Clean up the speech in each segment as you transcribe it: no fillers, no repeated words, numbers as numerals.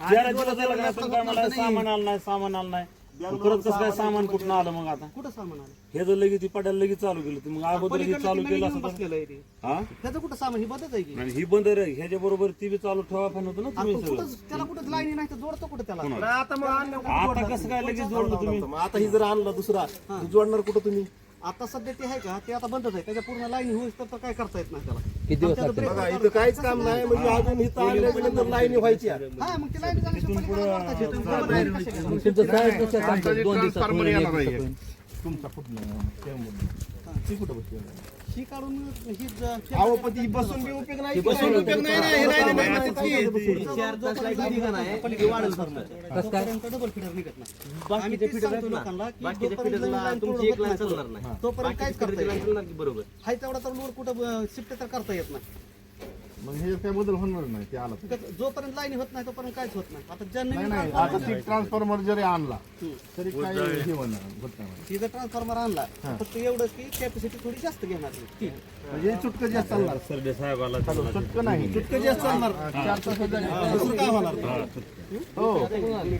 4 दिवस झालं का तुम्ही काय मला सामान आलं नाही परत कसं काय सामान कुठून आलं मग आता कुठं सामान आलं हे जर लगेच पडायला लगेच चालू केलं तर मग अगोदर हे चालू केलं असं बसलेलं आहे ते हा त्याचं कुठं सामान ही बदलत आहे की आणि ही बंद ह्याच्या बरोबर ती बी चालू ठेवा पण होतं ना तुम्ही आपण सगळं कुठं त्याला कुठं लाईनी नाही तर जोडतो कुठं त्याला आता मग आणलं आता कसं काय लगेच जोडलं तुम्ही मग आता ही जर आणला दुसरा जोडणार कुठं तुम्ही आता सध्या ते आहे का ते आता बंदच आहे त्याच्या पूर्ण लाईन होईल तर काय करता येत नाही त्याला किती दिवस त्याचं break बघा इथं काहीच काम नाही म्हणजे अजून इथं आणल्याच्या नंतर लाईनी व्हायच्या हा मग ते लाईन जाण्याच्या पलीकडे वाढताच येतं. बरोबर आहे, कशा काय? मग तुमचं साहेब कसं सांगतात 2 दिवसात होईल, 1 दिवसात होईल. तुमचा ती कुठं बसली ही काढून ही अहो पण ती बसून बी उपयोग नाही बसून उपयोग नाही हे लाईनी नाही माहिती. 4 तास लाईट निघा नाही पलीकडे वाढेल फक्त. कसं काय? डबल फीडर निघत नाही आम्ही तेच सांगतो लोकांना की जोपर्यंत line तुमची एक लाईन चालणार नाही तोपर्यंत काहीच करता येत नाही. बरोबर हाय तेवढा तर लोड कुठं शिफ्ट तर करता येत नाही मग हे काय बदल होणार नाही ते आला because जोपर्यंत लाईन होत नाही तोपर्यंत काहीच होत नाही आता ज्या नाही नवीन नाही आता ती ट्रान्सफॉर्मर जरी आणला तरी काय हे होणार होत नाही तिचा ट्रान्सफॉर्मर आणला फक्त एवढं की कॅपॅसिटी थोडी जास्त घेणार ती. म्हणजे चुटकं जास्त चालणार सरडे साहेबाला चुटकं नाही चुटकं जास्त चालणार 4 तासाच्या जागी दुसरं काय होणार हो म्हणजे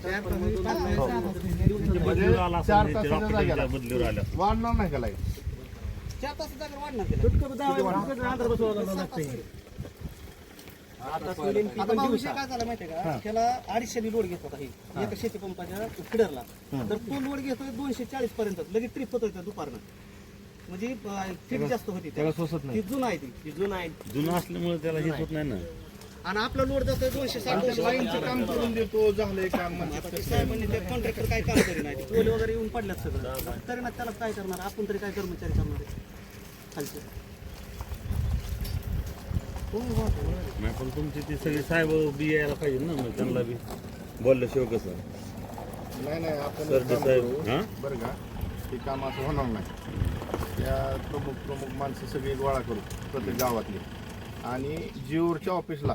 4 तासाच्या जागेला बदलीवर आल्या वाढणार नाही का लाईट 4 तासाच्या जागेवर वाढणार त्याला. आता भाऊ विषय काय झाला माहितीये का त्याला 250 लोड घेत होता हे एका शेती पंपाच्या फिडरला तर तो लोड घेतोय 240 पर्यंत लगेच ट्रिप होतोय त्या दुपारनं म्हणजे फिट जास्त होती त्याला सोसत नाही जुनं आहे ती जुनं आहे जुनं असल्यामुळे त्याला हेच होत नाही ना आणि आपला लोड जातोय 260 लाईनचं काम करून देतो झालंय काम म्हणजे आता ते साहेब म्हणजे ते कॉन्ट्रॅक्टर काय काम करी नाही टोले वगैरे येऊन पडल्यात सगळं तरी ना त्याला काय करणार आपण तरी काय कर्मचारी करणार आहे खालचे नाही पण तुमची ती सगळी साहेब बी यायला पाहिजे ना मग त्यांना बी बोलल्याशिवाय कसं नाही आपण सरडे काम साहेब करू. हा बरं का ते काम असं होणार नाही त्या प्रमुख माणसं सगळी गोळा करू प्रत्येक गावातली आणि जीवरच्या ऑफिसला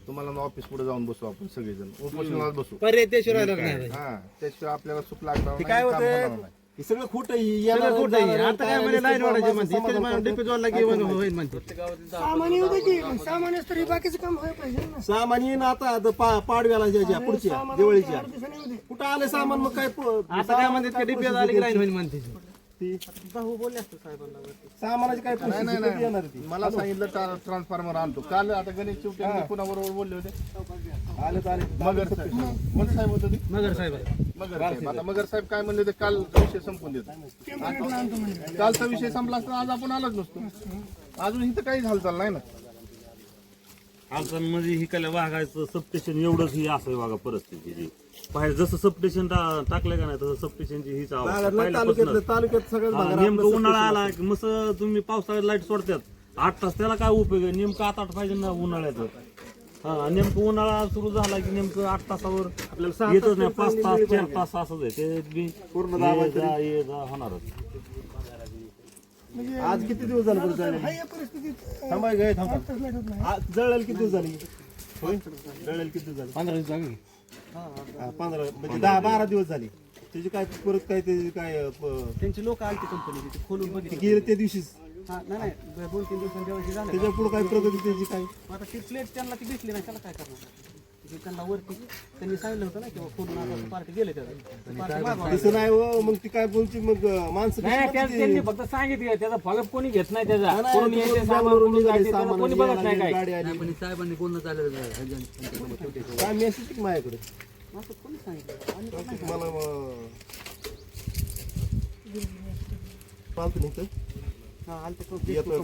तुम्हाला ऑफिस पुढे जाऊन बसू आपण सगळेजण उपोषणाला बसू पर्याय त्याशिवाय राहिलं नाही हा त्याशिवाय आपल्याला चूक लागणार नाही, काय काम होतंय? होणार नाही. हे सगळं खोटं आता काय म्हणजे लाईन वाढायची म्हणते डिपो जोडला की होईल म्हणते सामान्य ना आता पाडव्याला ज्याच्या पुढच्या दिवाळीच्या कुठं आले सामान मग काय आता काय म्हणतात डिपो आले की लाईन होईल म्हणते भाऊ बोलले असतो साहेबांना सामानाची काय नाही येणार ती मला सांगितलं ट्रान्सफॉर्मर आणतो काल आता गणेश चिवटे कुणाबरोबर बोलले होते आले मगर साहेब कोण साहेब होते ते नगर साहेब मगर साहेब आता मगर साहेब काय म्हणले ते काल विषय संपून देतो कालचा विषय संपला असता आज आपण आलोच नसतो अजून इथं काही हालचाल नाही ना हालचाल म्हणजे ही काय वाघायचं सबस्टेशन एवढंच ही असं बघा परिस्थिती बाहेर जसं सबस्टेशन टाकलं का नाही तसं सबस्टेशनची हीच तालुक्यात सगळं नेमकं उन्हाळा आला की मस्त तुम्ही पावसाळ्यात लाईट सोडतात 8 तास त्याला काय उपयोग आहे नेमकं 8 पाहिजे ना उन्हाळ्याचं हा नेमकं उन्हाळा सुरू झाला की नेमकं 8 तासावर आपल्याला येतच नाही 5 तास 4 तास असंच आहे ते बी पूर्ण होणारच आज किती दिवस झाले थांबा गे थांबा जळेल किती दिवस झाली जळेल किती दिवस झाले 15 दिवस झाले 15 म्हणजे 10-12 दिवस झाले त्याची काय परत काय त्याची काय त्यांची लोक आली कंपनी खोलून बघितली गेले त्या दिवशीच नाही 2-3 दिवसांच्या झालं त्याच्या पुढे काय प्रगती त्याची काय आता ती प्लेट त्यांना ती भेटली नाही त्याला काय करणार त्यांना वरती त्यांनी सांगितलं होतं ना की खोलून आता पार्टी गेले त्याला तसं नाही हो मग ती काय बोलची मग माणसं त्यांनी फक्त सांगितलं त्याचा फॉलोअप कोणी घेत नाही त्याचा कोणी येते सामान कोणी बघत नाही काय गाडी आली पण साहेबांनी कोण चाललं काय मेसेज माझ्याकडे असं कोणी सांगितलं मला पालतो नाही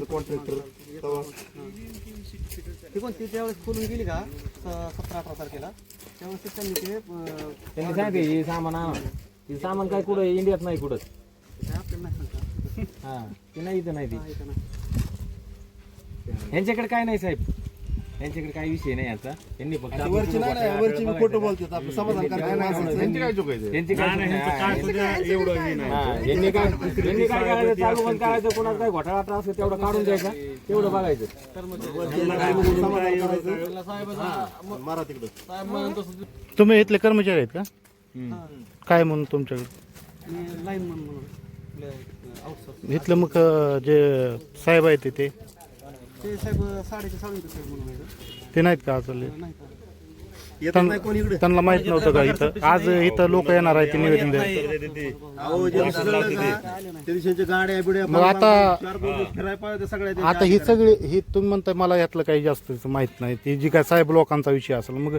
कॉन्ट्रॅक्टर ती कोणती त्यावेळेस खोलून गेली का 17-18 तारखेला त्यावेळेस त्यांनी सांगितलं हे सामान आणा ते सामान काय कुठं इंडियात नाही कुठं आपल्याला नाही सांगता हा ते नाही इथं नाही ते यांच्याकडे काय नाही साहेब यांच्याकडे काही विषय नाही याचा त्यांनी फक्त वरची वरची फोटो बोलतात आपलं समाधान त्यांची काय चूक आहे त्यांची काय एवढं हे नाही यांनी काय करायचं चालू बंद करायचं कोणाला काय घोटाळा असेल तेवढं काढून द्यायचा तेवढं बघायचं मारा तिकडं तुम्ही इथले कर्मचारी आहेत का काय म्हणून तुमच्याकडे लाईन म्हणून आउटसोर्स इथलं मग जे साहेब आहेत ते ते साहेब 3.5 साहेब म्हणून ते नाहीत का अजून नाही का येत नाही कोणी इकडे. त्यांना माहित नव्हतं का इथं आज इथं लोक येणार आहे ते निवेदन द्यायला. अहो, जे कळलं का, त्या दिवशीच्या गाड्या बिड्या मग आता- 4 दिवस फिरायला पाहिजे सगळ्या. आता ही सगळी ही तुम्ही म्हणताय मला यातलं काही जास्त माहित नाही ती जी काय साहेब लोकांचा विषय असेल मग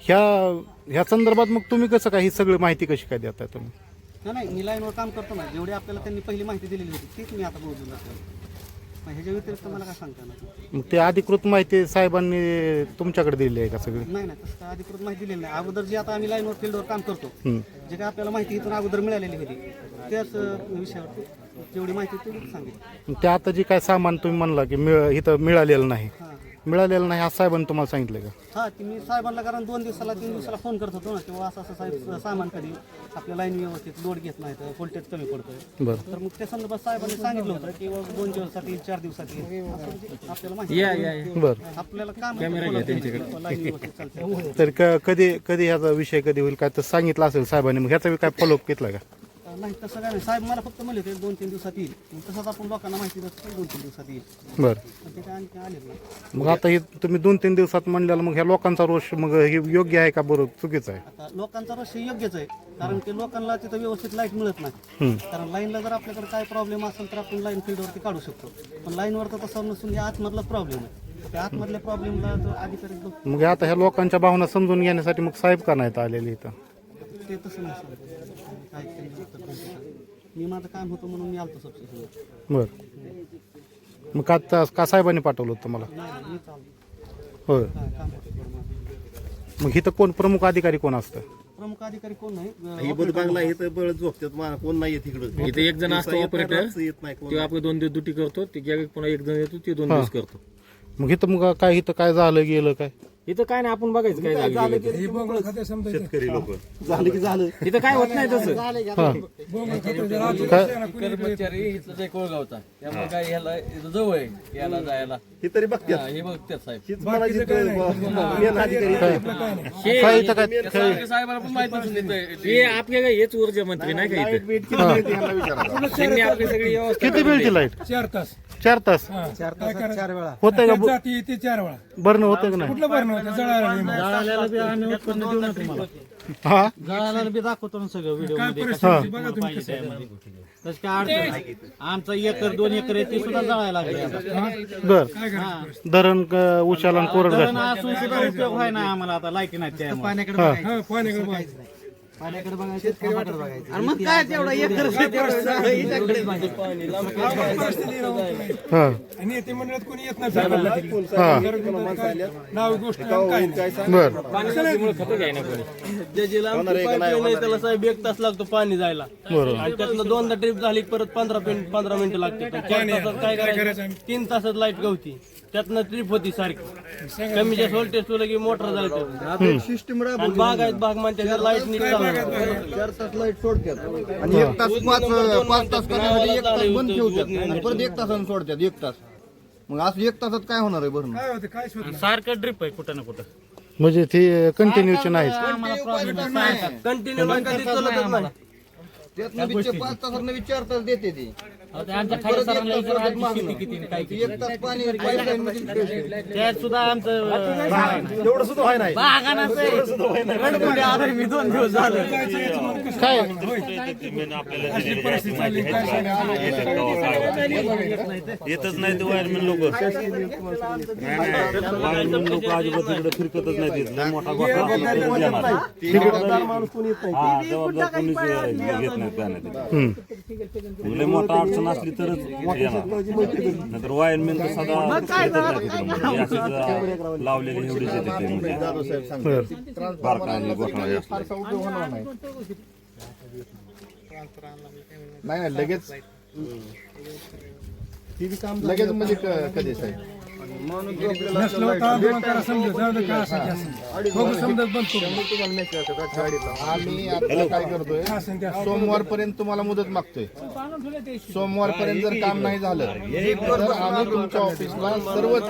ह्या संदर्भात मग तुम्ही कसं काय ही सगळी माहिती कशी काय देताय तुम्ही? नाही मी लाईनवर काम करतो ना, जेवढी आपल्याला त्यांनी पहिली माहिती दिलेली होती तीच मी आता बोलून जातो. ह्याच्या व्यतिरिक्त मला काय सांगता ना. मग ते अधिकृत माहिती साहेबांनी तुमच्याकडे दिली आहे का सगळी? नाही तसं काय अधिकृत माहिती दिलेली नाही. अगोदर जे आता आम्ही लाईनवर फील्डवर काम करतो, हम्म. जे काय आपल्याला माहिती इथून अगोदर मिळालेली होती त्याच विषयावर जेवढी माहिती तेवढीच सांगितली. मग ते आता जे काय सामान तुम्ही म्हणला की इथं मिळालेलं नाही हां मिळालेलं नाही असं साहेबांनी तुम्हाला सांगितलं का? हां ती मी साहेबांना कारण 2 दिवसाला 3 दिवसाला फोन करत होतो ना, तेव्हा असं साहेब सामान कधी आपल्या लाईन व्यवस्थित लोड घेत नाही तर व्होल्टेज कमी पडतोय. बरं तर मग त्या संदर्भात साहेबांनी सांगितलं होतं की 2 दिवसात येईल 4 दिवसात येईल असं म्हणजे आपल्याला माहिती बरं. आपल्याला काम लाईन व्यवस्थित चालते. तर कधी ह्याचा विषय कधी होईल काय तर सांगितलं असेल साहेबांनी मग ह्याचा काय फॉलोअप घेतला का? नाही तसं काय नाही. साहेब मला फक्त म्हणले होते 2-3 दिवसात येईल. मग तसंच आपण लोकांना माहिती देतो 2-3 दिवसात येईल. बरं. पण ते काय आणखी आलेच नाही. मग आता हे तुम्ही 2-3 दिवसात म्हणल्याला मग ह्या लोकांचा रोष मग हे योग्य आहे का बरोबर चुकीचं आहे? आता लोकांचा रश योग्यच आहे कारण की लोकांना तिथं व्यवस्थित लाईट मिळत नाही. हम्म. कारण लाईनला जर आपल्याकडे काय प्रॉब्लेम असेल तर आपण लाईन फील्डवरती काढू शकतो. पण लाईनवर तर तसं नसून हे आतमधला प्रॉब्लेम आहे. त्या आतमधल्या प्रॉब्लेमला जो अधिकारी लोक मग आता ह्या लोकांच्या भावना समजून घेण्यासाठी मग साहेब का नाहीत आलेले इथं? ते तसं नाही सांगत. काय त्यांनी उत्तर नाही दिलं. मी माझं काम होतं म्हणून मी आलतो सबसिडी. बरं. मग का साहेबांनी पाठवलं होतं मला? नाही मी चालतो. होय. काय काम होतं थोडं माझं. मग इथं कोण प्रमुख अधिकारी कोण असतं? प्रमुख अधिकारी कोण नाही. ही बंगला इथं बळ झोपतात कोण नाही येत इकडं. इथे एक जण असतो ऑपरेटर, येत नाही कोण. ते आपण 2 दिवस ड्युटी करतो, ते पुन्हा एक जण येतो, ते 2 दिवस करतो. मग इथं काय झालं गेलं काय? इथं काय नाही, आपण बघायचं काय झालं गेलं. शेतकरी लोक झालं की झालं. इथं काय होत नाही तसं. कर्मचारी इथलं जे कोळगावचा त्यामुळे काय ह्याला इथं जवळ आहे याला जायला. ही तरी बघतात. हे बघतात साहेब. हीच मला मेन अधिकारी. काय इथं काय साहेबाला पण माहिती असून देतोय. हे आपले काय हेच ऊर्जा मंत्री नाही का इथे? वेट किती मिळते यांना विचारा. त्यांनी आपली सगळी व्यवस्था किती बिलची लाईट? 4 तास 4 तास 4 तासात 4 वेळा. होतंय का? जाती येते 4 वेळा. भरणं होतं का नाही? कुठलं भरणं होतं जळायला नाही. हा जळाला बी दाखवतो ना सगळं व्हिडिओ काय मध्ये. परिस्थिती बघा तुम्ही कसं आहे. तसं काय अडचण नाही. आमचा 1-2 एकर आहे ते सुद्धा जळायला लागले. बर काय करायचं? धरण उशाला आणि कोरड धरण असून सुद्धा उपयोग व्हाय ना आम्हाला आता लाईटी नाही त्यामुळे. पाण्याकडे हा. हा पाण्याकडे बघायचं. पाण्याकडे बघायचं शेतकऱ्याकडे बघायचं. आणि मग काय तेवढा एकर हा आणि येते मंडळात कोणी येत नाही फिरायला. हा नाव गोष्ट काय नाही. बर पाण्यामुळे खतं घ्यायला कोणी. ज्याची लांब पाईपलाईन आहे त्याला साहेब 1 तास लागतो पाणी जायला. बरोबर आणि त्यातनं 2दा ट्रिप झाली परत 15 मिनिटं लागते. 4 तासात काय करायचं? 3 तासात लाईट गवती. त्यातनं ट्रिप होती सारखी. कमी जास्त व्होल्टेज तुला की मोटर जायचं. सिस्टम आणि बाग आहेत, बाग म्हणते लाईट नीट चालणार. 4 तास लाईट सोडतात आणि 1 तास 5 तास करण्यासाठी 1 तास बंद ठेवतात आणि परत 1 तासानं सोडतात 1 तास. मग असं 1 तासात काय होणार आहे भरणं? काय होतं काय शोध सारखं ड्रिप आहे कुठं ना कुठं. म्हणजे ते कंटिन्यूचे नाहीच. कंटिन्यू कधी चालतच नाही. त्यातनं 5 तासात 4 तास देते ती. आमच्या खाली सरांना विचारा आमची शेती किती आणि काय किती. 1 तास पाणी pipeline मध्ये त्यात सुद्धा आमचं एवढं सुद्धा व्हाय नाही. मी 2 दिवस झाले. काय येतच नाही ते वायरमॅन लोक. वायरमॅन लोक अजिबात इकडे फिरकतच नाही. लय मोठा घोटाळा. जबाबदार माणूस कोणी येत नाही. हा जबाबदार कोणीच घेत नाही काय नाही. लय मोठा अडचण असली तरच येणार. नाहीतर वायरमॅन तर सदा येतच नाही तिकडं. अशीच लावलेली एवढीच येते ते म्हणजे. साहेब सांगतात बारका आणि घोटाळा जास्त. फारसा उपयोग होणार नाही. नाही लगेच ती बी काम लगेच म्हणजे कधी साहेब नसलं होतं आंदोलन करा समजत जाऊ दे काय असं ते असं. बघू समजत बंद करू. आम्ही आता काय करतोय असं ते असं. सोमवारपर्यंत तुम्हाला मुदत मागतोय. सोमवारपर्यंत जर काम नाही झालं तर आम्ही तुमच्या ऑफिसला सर्वच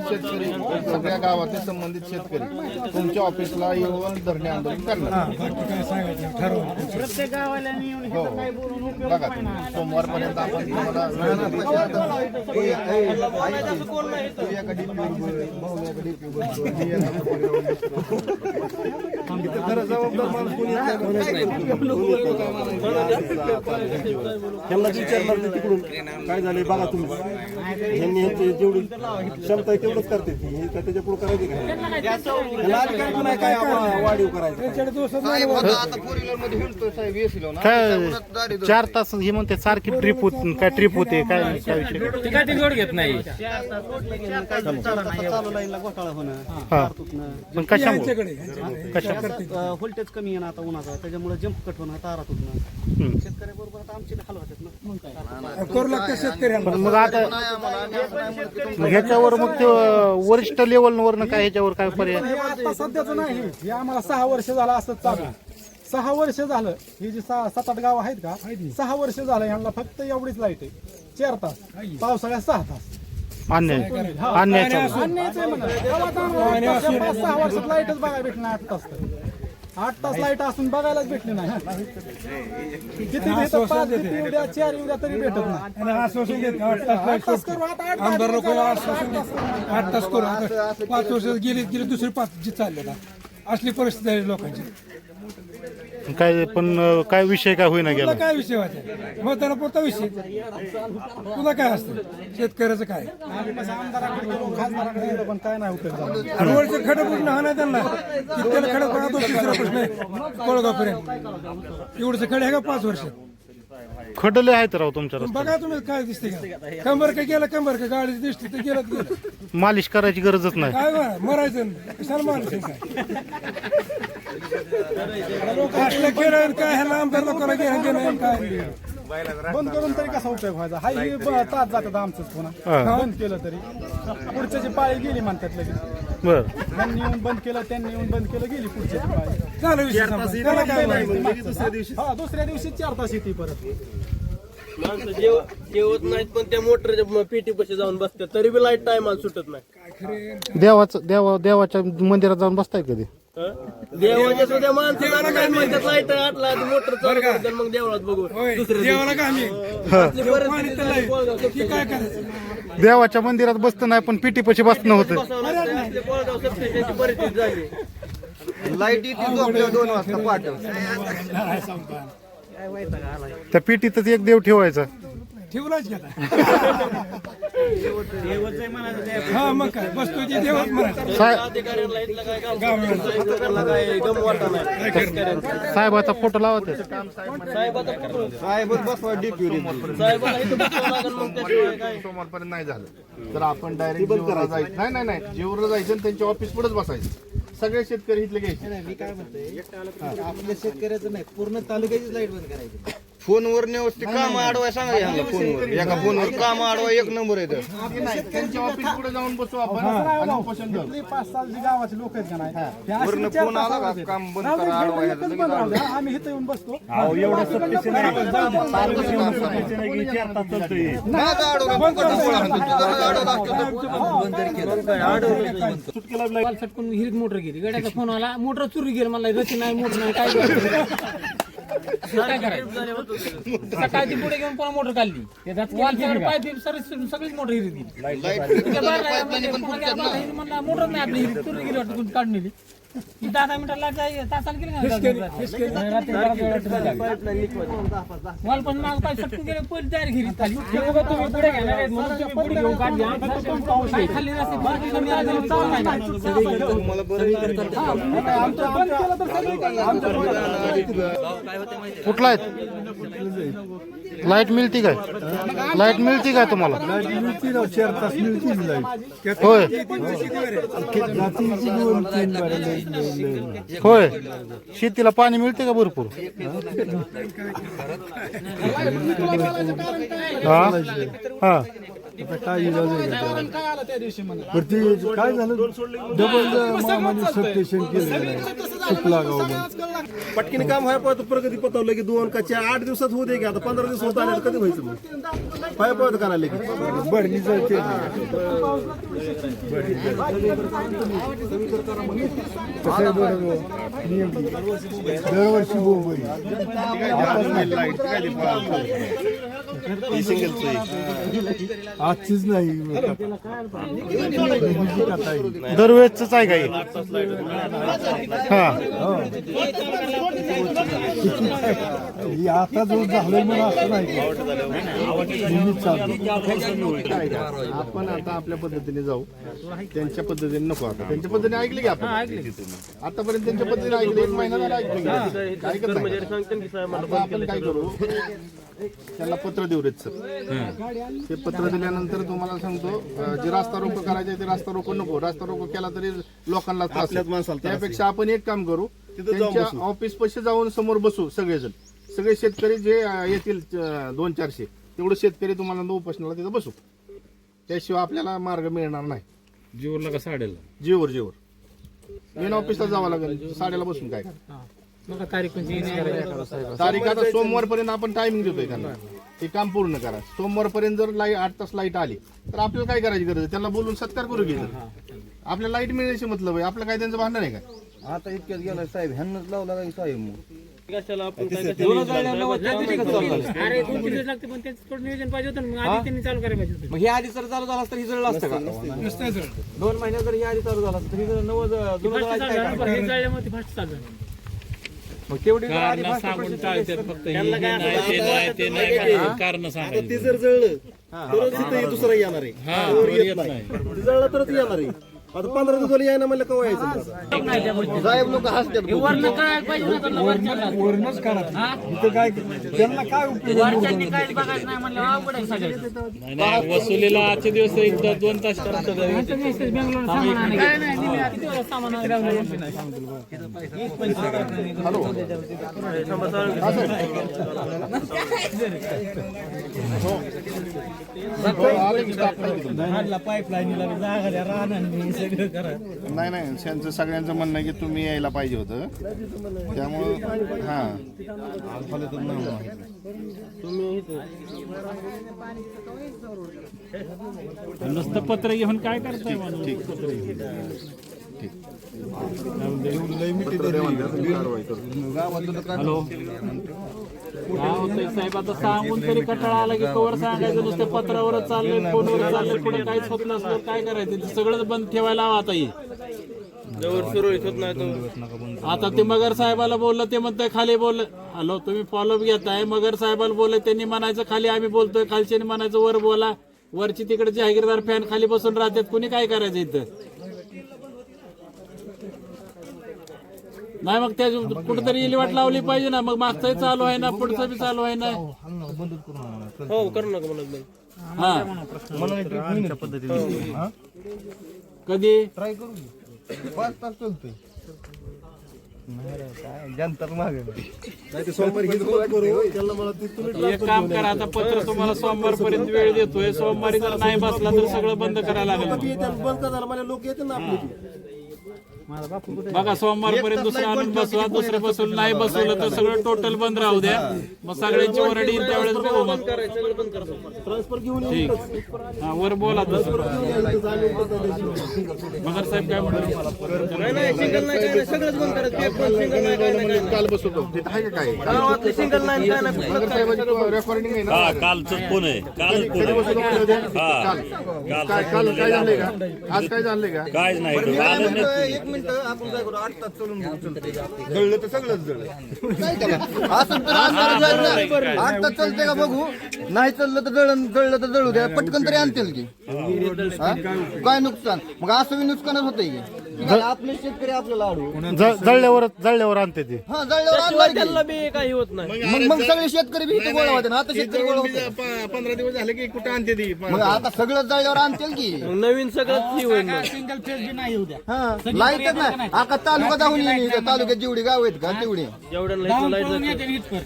शेतकरी सगळ्या गावातले संबंधित शेतकरी तुमच्या ऑफिसला येऊन धरणे आंदोलन करणार. बाकी काय सांगायचं ठरवलं. प्रत्येक गावाला येऊन हो इथं काय बोलून उपयोग बघा तुम्ही सोमवारपर्यंत आपण तुम्हाला खरं जबाबदार माणूस कोणी येत नाही. त्यांना विचारणार ते तिकडून काय झालंय बघा तुम्ही, ह्यांनी ह्यांची जेवढी क्षमता आहे तेवढंच करते ती, हे काय त्याच्या पुढे करायचे का? त्याला अधिकार पण आहे काय वाढीव करायचं. काय 4 तास हे म्हणते सारखी ट्रिप होत, काय ट्रिप होते काय काय विषय? ते काय ते जोड घेत नाही. चालू लाईनला घोटाळा होणं, हा. तार तुटणं, पण कशामुळे व्होल्टेज कमी येणं आता उन्हाचा, त्याच्यामुळे जंप कट होणं, तारा तुटणं. हम्म. शेतकऱ्याबरोबर आता आमची हाल होतात ना. करू लागतं शेतकऱ्यांना. पण मग आता मग ह्याच्यावर मग ते वरिष्ठ लेवलवरनं काय ह्याच्यावर काय पर्याय? हे आता सध्याचं नाही, हे आम्हाला 6 वर्ष झालं असंच चालू आहे. 6 वर्ष झालं, ही जी 7-8 गाव आहेत का, 6 वर्ष झालं यांना फक्त एवढीच लाईट आहे. 4 तास, पावसाळ्यात 6 तास. अन्याय अन्याय चालू. अन्यायच आहे म्हणा. गावात आम्हाला 5-6 वर्षात लाईटच बघायला भेटली नाही. 8 तास तर 8 तास लाईट असून बघायलाच भेटली नाही. किती भेटत, 5 किती येऊ द्या, 4 येऊ द्या तरी भेटत नाही. आणि आश्वासन देत 8 तास 8 तास करू आता, 8 तास आमदार लोकांना आश्वासन देत 8 तास करू. आता 5 वर्ष गेली दुसरी 5 जी चाललेला असली परिस्थिती आहे लोकांची. काय पण काय विषय काय होईना तुला गेला. काय विषय व्हायचा मतदाना पुरता विषय, तुला काय असतं शेतकऱ्याचं काय? आम्ही कसं आमदाराकडे गेलो, खासदाराकडे गेलो, पण काय नाही उपयोग झाला. आणि वरचं खडं पूर्ण हा नाही त्यांना तितक्याला खडं पडा. तिसरा प्रश्न आहे कोळगावपर्यंत एवढंच खडे आहे का 5 वर्ष? खडले आहेत राव तुमच्या रस्त्यात. बघा तुम्ही काय दिसते का? कंबर का गेला, कंबर का गाडी दिसली तर गेलं तर गेलं. मालिश करायची गरजच नाही. काय बा मरायचं कशाला मारायचं काय? असलं केलं काय ह्याला आमदार लोकांना घेणं काय? बंद करून तरी कसा उपयोग व्हायचा? हाय हे तास जातात आमचंच पुन्हा. हा. बंद केलं तरी पुढच्याची पाळी गेली म्हणतात लगेच. बर त्यांनी येऊन बंद केलं, त्यांनी येऊन बंद केलं, गेली पुढच्याची पाळी. झालं विषय संपला. त्याला काय लगेच दुसऱ्या दिवशी हा, दुसऱ्या दिवशी 4 तास येते परत. माणसं जेवत नाहीत पण त्या मोटरच्या पेटी पाशी जाऊन बसतात तरी बी लाईट टायमाला सुटत नाही. देवाच्या मंदिरात जाऊन बसताय कधी? देवाच्या सुद्धा माणसाला काय म्हणतात लाईट आटला मोटर चालू करतात, मग देवळात बघू दुसऱ्या देवाला का आम्ही दिवशी परिस्थिती झाली, कोळगाव की काय करायचं? देवाच्या मंदिरात बसतं नाही पण पिटीपाशी बसणं होतं. बसावं लागतं. आपल्या कोळगाव सबस्टेशनची परिस्थिती झाली. लाईट येते 2 वाजता पाठव. त्या पिटीतच एक देव ठेवायचा. ठेवलाच का हा मग काय बसतो ते देवच म्हणायचं. अधिकाऱ्यांना इथलं काय काम पत्रकारला काय गम वाटा नाही. शेतकऱ्यांचं. साहेबाचा फोटो लावा ते. साहेबाचा फोटो. साहेबच बसवा DPO. साहेबाला इथं बसवावं लागेल, मग त्याशिवाय काय? सोमवारपर्यंत नाही झालं तर आपण डायरेक्ट जेवढं जायचं नाही जेवढं जायचं आणि त्यांच्या ऑफिस पुढेच बसायचं. सगळे शेतकरी इथले घ्यायचे. मी काय म्हणतोय, आपल्या शेतकऱ्याचं नाही, पूर्ण तालुक्याची लाईट बंद करायची. फोनवर व्यवस्थित काम अडवाय सांगा ह्यांना. फोनवर एका फोनवर काम अडवाय 1 नंबर आहे. त्यांच्या ऑफिस पुढे जाऊन बसू आपण आणि उपोषण करू. 5-6 जी गावाची लोक आहेत का नाही, त्या अशी वरनं 4 फोन आला का तास काम बंद राहू दे, करा अडवाय एकच बंद राहू दे. आम्ही इथं येऊन बसतो. एवढं सत्तेचं नाही. तालुक्यात एवढं सत्तेचं नाही की 4 तास चालतंय. सुटकेला लाईट सटकून विहिरीत मोटर गेली. गाड्याचा फोन आला, मोटर चोरी गेली. मला रची नाही, मोटर नाही, काय करायचं? काय करायचं? सकाळची पुढे घेऊन पुन्हा मोटर काढली. पाईप सगळीच मोटर हिरीत गेली. मोटर नाही आपली हिरीत चोरी गेली वाटतं, काढून नेली. 10 मिनिटाला तासाला गेली वाल पण माग पाय सटकून गेले, पहिले तयार घरी खाली. तुम्ही पुढे घेणार आहेत म्हणून तुम्ही पुढे घेऊन काढली. काय खाली रस्ते बंद केलं, मी आज चालू नाही. कुठला आहे? लाईट मिळती काय? लाईट मिळती काय तुम्हाला? 4 तास मिळतील लाईट. होय होय. शेतीला पाणी मिळते का भरपूर? हा हा. काय आलं त्या दिवशी म्हणा, काय झालं, डबल सबस्टेशन केलं सुपला गाव. पटकीने काम व्हायला पाहिजे. प्रगती पतवलं की 2 का 4 8 दिवसात होऊ दे की आता 15 दिवस होत आले कधी व्हायचं मग पाय पाय करायला की बरणीचं दरवर्षी बोंबई. ही सिंगलचं आहे. आजचीच नाही दरवेळेच आहे काही हा ही आता जो झालंय म्हणून असं नाही नेहमीच चालतं. आपण आता आपल्या पद्धतीने जाऊ, त्यांच्या पद्धतीने नको. आता त्यांच्या पद्धतीने ऐकले की आपण आतापर्यंत त्यांच्या पद्धतीने ऐकले, 1 महिना झाला ऐकलं. ऐकत नाही. आता आपण काय करू, त्याला पत्र देऊ रेत सर. ते पत्र दिल्यानंतर तुम्हाला सांगतो, जे रास्ता रोको करायचे ते रास्ता रोको नको. रास्ता रोको केला तरी लोकांना त्रास आपल्याच आहे. माणसाला त्रास आहे. त्यापेक्षा आपण एक काम करू, तिथं जाऊन त्यांच्या बसू. ऑफिस पाशी जाऊन समोर बसू सगळेजण. सगळे शेतकरी जे येतील 200-400 तेवढे शेतकरी तुम्हाला उपोषणाला तिथं बसू. त्याशिवाय आपल्याला मार्ग मिळणार नाही. जीवरला का साडेला जीवर मेन ऑफिसला जावं लागेल. 7:30 बसून काय मग तारीख कोणती तारीख आता सोमवारपर्यंत आपण टायमिंग देतोय त्यांना. हे काम पूर्ण करा. सोमवारपर्यंत जर 8 तास लाईट आली तर आपल्याला काय करायची गरज आहे? त्यांना बोलून सत्कार करू घे. आपल्या लाईट मिळण्याचे मतलब आहे. आपलं काय त्यांचं भांडण आहे का? आता इतक्यात गेला साहेब, ह्यांनाच लावला का साहेब मग कशाला आपण काय अरे 2-3 दिवस लागते, पण त्याचं थोडं नियोजन पाहिजे होतं ना. मग आधी त्यांनी चालू करायला पाहिजे होतं. मग हे आधी जर चालू झाला तर ही जळलं असतं का? 2 महिन्यात जर हे आधी चालू झाला असतं तर ही जर नवं फास्ट चालू झालं, पण हे जळल्यामुळे ते फास्ट चालू झालं. मग तेवढी जर आधी कारण फास्ट सांगून पैसे टाळतात फक्त हे नाही ते नाही कारण आता सांगायचं. ते जर जळलं तरच इथं दुसरा येणार आहे. त्यावर येत नाही. ते जळलं तरच येणार आहे. आता 15 दिवसाला यायला म्हणलं केव्हा यायचं? साहेब लोक हसतात. हे वरनं कळायला पाहिजे ना त्यांना, वरच्याला. वरूनच करा इथं काय त्यांना काय उपयोग वरच्यांनी काय बघायचं नाही म्हणलं अवघड आहे सगळं. नाही वसुलीला आजचे दिवस 2 तास त्यांचं मेसेज बेंगलोर सामान आणायला गेलं. किती वाजता सामान आणायला लागलं? नाही त्यांचं सगळ्यांचं म्हणणं आहे की तुम्ही यायला पाहिजे होतं. त्यामुळं नुसतं पत्र घेऊन काय करताय म्हणून. हॅलो काय होतंय साहेब, आता सांगून तरी कंटाळा आला की कवर सांगायचं. नुसतं पत्रावरच चाललंय, फोनवर चाललंय, पुढे काहीच होत नसलं काय करायचं? सगळंच बंद ठेवायला हवं आता. जवळ सुरळीत होत नाही तो. आता ते मगर साहेबाला बोललं, ते म्हणतोय खाली बोल. हॅलो तुम्ही फॉलोअप घेताय. मगर साहेबाला बोलले, त्यांनी म्हणायचं खाली आम्ही बोलतोय, खालच्यानी म्हणायचं वर बोला. वरची तिकडे जहागीरदार फॅन खाली बसून राहतात. कुणी काय करायचं इथं? नाही मग त्या कुठेतरी इलिवाट लावली पाहिजे ना. मग मागचंही चालू आहे ना, पुढचं बी चालू आहे ना. हो करू नका म्हणत नाही. हा कधी ट्राय करू 5 तास चालतोय. जनतर मागे नाही ते सोमवारी हेच बंद करू. त्यांना मला ते तुम्ही एक काम करा, आता पत्र तुम्हाला सोमवारपर्यंत वेळ देतोय. सोमवारी जर नाही बसला तर सगळं बंद करायला लागेल. बंद का झालं मला लोक येते ना आपले. बघा सोमवारपर्यंत दुसरं आणून बसवा. दुसरं बसवलं नाही बसवलं तर सगळं टोटल बंद राहू द्या. मग सगळ्यांची वरडी येईल त्यावेळेस बघू. मग ट्रान्सफर घेऊन ठीक. हा वर बोला तसं. मगर साहेब काय म्हणतात? नाही सिंगल नाही काय नाही, सगळंच बंद करायचं. ते पण सिंगल नाही काय नाही. काल बसवतो तिथं आहे का काय? गावातले सिंगल नाही काय नाही. नगर साहेबांची रेकॉर्डिंग आहे ना? कालच फोन आहे. कधी बसवतो म्हणले होते? काल काय झालंय का? आज काय झालंय का? काहीच नाही. 1 मिनिट आपण काय करू 8 तास चालून घेऊ. जळलं तर सगळंच जळलं. काय करा असं तर 8 तास चालते का बघू. नाही चाललं तर जळलं तर जळू द्या. पटकन तरी आणतील की. हा? काय नुकसान? मग असं बी नुकसानच होतंय की. आपले शेतकरी आपल्याला अडवू. जळल्यावर आणते ते. हा जळल्यावर आणणार की. त्याला बी काही होत नाही. मग सगळे शेतकरी बी इथे गोळा होते ना. आता शेतकरी गोळा होते. 15 दिवस झाले की कुठं आणते ती? मग आता सगळं जळल्यावर आणतील की. मग नवीन सगळं ही होईल मग. सिंगल फेज बी नाही येऊ द्या. हा लाईटच नाही. आता तालुका जाऊन येईल. तालुक्यात जेवढी गाव आहेत का तेवढी. जेवढ्याला जाऊन लाईट पळून येते इथपर.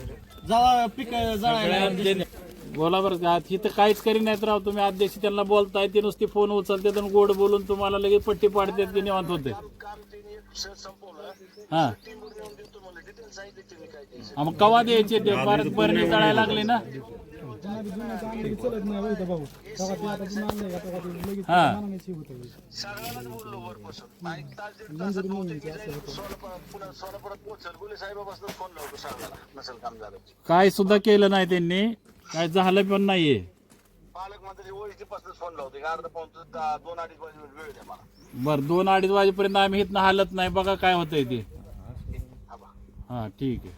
जेव्हा पीक जळायला बोला बरं का. इथं काहीच करी नाहीत राव. तुम्ही अध्यक्ष त्यांना बोलताय, ते नुसती फोन उचलतात आणि गोड बोलून तुम्हाला लगेच पट्टी पाडतात की निवांत होते. हा मग कवा द्यायचे ते? परत बरणी जळायला लागले ना. चलत नाही होतं भाऊ. तेव्हा ते आता जुनं आणलंय का तेव्हा ते लगेच हा मागण्याची होतं. काय सुद्धा केलं नाही त्यांनी. काय झालं पण नाहीये. पालकमंत्री ओळखीपासून फोन लावतो 2-2.5 वेळ द्या मला. बरं 2-2.5 वाजेपर्यंत आम्ही इथनं हालत नाही बघा काय होतंय ते. हा ठीक आहे.